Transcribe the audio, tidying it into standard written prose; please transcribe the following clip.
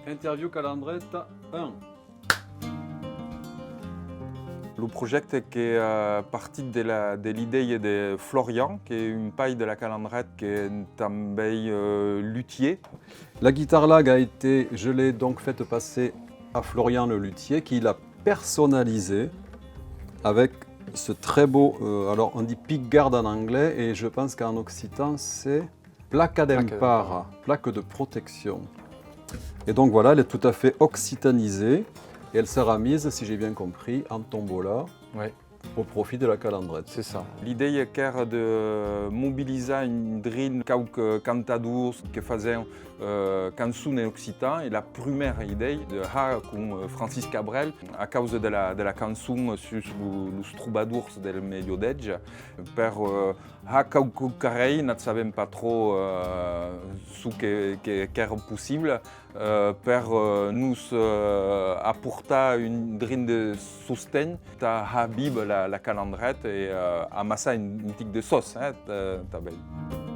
Interview Calandrette 1. Le projet qui est parti de l'idée de Florian, qui est une paille de la Calandrette, qui est un beil luthier. La guitare lag a été, je l'ai donc faite passer à Florian le luthier, qui l'a personnalisée avec ce très beau, alors on dit pickguard en anglais, et je pense qu'en occitan c'est placa d'empara, plaque de protection. Et donc voilà, elle est tout à fait occitanisée et elle sera mise, si j'ai bien compris, en tombola Ouais. au profit de la calandrette. C'est ça. L'idée est de mobiliser une drine quelques cantadors qui faisaient cançons en occitan. Et la première idée de avec Francis Cabrel, à cause de la chanson sur les troubadours del Mediodeig, per quelques carrés, ne savons pas trop ce qui est possible, per nous apporter une drine de soutien à Habib la calandrette et amasser une tique de sauce, t'as belle.